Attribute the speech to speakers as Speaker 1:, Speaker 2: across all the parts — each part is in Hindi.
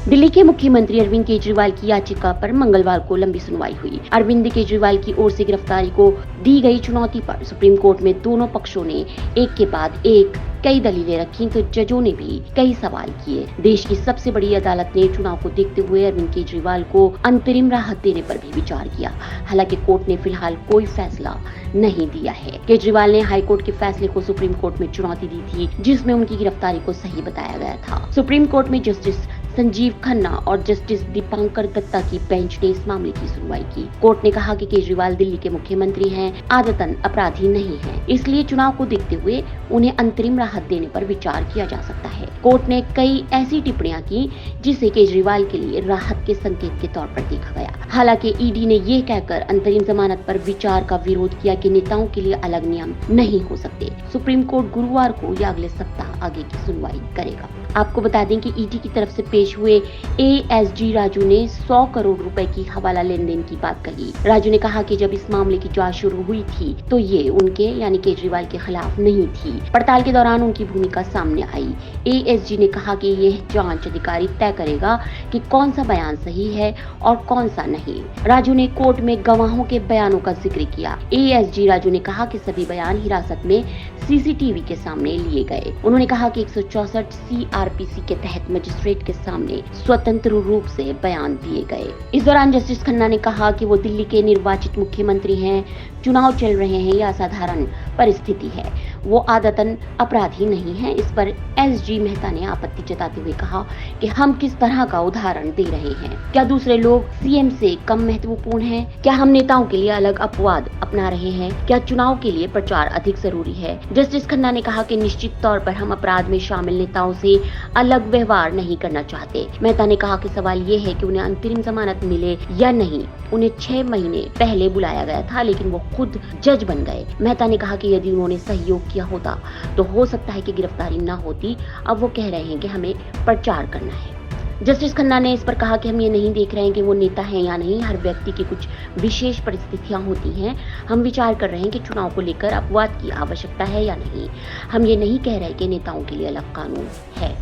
Speaker 1: दिल्ली के मुख्यमंत्री अरविंद केजरीवाल की याचिका पर मंगलवार को लंबी सुनवाई हुई। अरविंद केजरीवाल की ओर से गिरफ्तारी को दी गई चुनौती पर सुप्रीम कोर्ट में दोनों पक्षों ने एक के बाद एक कई दलीलें रखी तो जजों ने भी कई सवाल किए। देश की सबसे बड़ी अदालत ने चुनाव को देखते हुए अरविंद केजरीवाल को अंतरिम राहत देने पर भी विचार किया। हालांकि कोर्ट ने फिलहाल कोई फैसला नहीं दिया है। केजरीवाल ने हाई कोर्ट के फैसले को सुप्रीम कोर्ट में चुनौती दी थी, जिसमें उनकी गिरफ्तारी को सही बताया गया था। सुप्रीम कोर्ट में जस्टिस संजीव खन्ना और जस्टिस दीपांकर दत्ता की बेंच ने इस मामले की सुनवाई की। कोर्ट ने कहा कि केजरीवाल दिल्ली के मुख्यमंत्री हैं, आदतन अपराधी नहीं हैं, इसलिए चुनाव को देखते हुए उन्हें अंतरिम राहत देने पर विचार किया जा सकता है। कोर्ट ने कई ऐसी टिप्पणियां की जिसे केजरीवाल के लिए राहत के संकेत के तौर पर देखा गया। हालांकि ईडी ने ये कहकर अंतरिम जमानत पर विचार का विरोध किया कि नेताओं के लिए अलग नियम नहीं हो सकते। सुप्रीम कोर्ट गुरुवार को या अगले सप्ताह आगे की सुनवाई करेगा। आपको बता दें कि ईडी की तरफ से पेश हुए एएसजी राजू ने 100 करोड़ रुपए की हवाला लेन देन की बात कही। राजू ने कहा कि जब इस मामले की जांच शुरू हुई थी तो ये उनके यानी केजरीवाल के खिलाफ नहीं थी। पड़ताल के दौरान उनकी भूमिका सामने आई। एएसजी ने कहा कि यह जांच अधिकारी तय करेगा कि कौन सा बयान सही है और कौन सा नहीं। राजू ने कोर्ट में गवाहों के बयानों का जिक्र किया। एएसजी राजू ने कहा कि सभी बयान हिरासत में सीसीटीवी के सामने लिए गए। उन्होंने कहा कि 164 सीआरपीसी के तहत मजिस्ट्रेट के सामने स्वतंत्र रूप से बयान दिए गए। इस दौरान जस्टिस खन्ना ने कहा कि वो दिल्ली के निर्वाचित मुख्यमंत्री हैं, चुनाव चल रहे हैं, यह असाधारण परिस्थिति है, वो आदतन अपराधी नहीं है। इस पर एसजी मेहता ने आपत्ति जताते हुए कहा कि हम किस तरह का उदाहरण दे रहे हैं? क्या दूसरे लोग सीएम से कम महत्वपूर्ण हैं? क्या हम नेताओं के लिए अलग अपवाद अपना रहे हैं? क्या चुनाव के लिए प्रचार अधिक जरूरी है? जस्टिस खन्ना ने कहा कि निश्चित तौर पर हम अपराध में शामिल नेताओं से अलग व्यवहार नहीं करना चाहते। मेहता ने कहा कि सवाल ये है कि उन्हें अंतरिम जमानत मिले या नहीं। उन्हें 6 महीने पहले बुलाया गया था, लेकिन वो खुद जज बन गए। मेहता ने कहा कि यदि उन्होंने सहयोग किया होता तो हो सकता है कि गिरफ्तारी न होती। अब वो कह रहे हैं कि हमें प्रचार करना है। जस्टिस खन्ना ने इस पर कहा कि हम ये नहीं देख रहे हैं कि वो नेता हैं या नहीं, हर व्यक्ति की कुछ विशेष परिस्थितियां होती हैं। हम विचार कर रहे हैं कि चुनाव को लेकर अपवाद की आवश्यकता है या नहीं। हम ये नहीं कह रहे कि नेताओं के लिए अलग कानून है।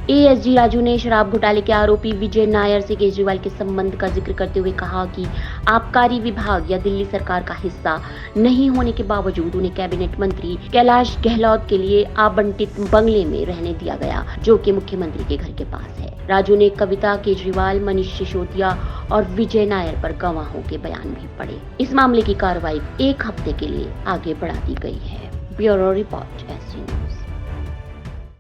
Speaker 1: एएसजी राजू ने शराब घोटाले के आरोपी विजय नायर से केजरीवाल के संबंध का जिक्र करते हुए कहा कि आबकारी विभाग या दिल्ली सरकार का हिस्सा नहीं होने के बावजूद उन्हें कैबिनेट मंत्री कैलाश गहलोत के लिए आवंटित बंगले में रहने दिया गया, जो कि मुख्यमंत्री के घर के पास है। राजू ने कविता केजरीवाल, मनीष सिसोदिया और विजय नायर पर गवाहों के बयान भी पढ़े। इस मामले की कार्रवाई 1 हफ्ते के लिए आगे बढ़ा दी गई है। Bureau report SG।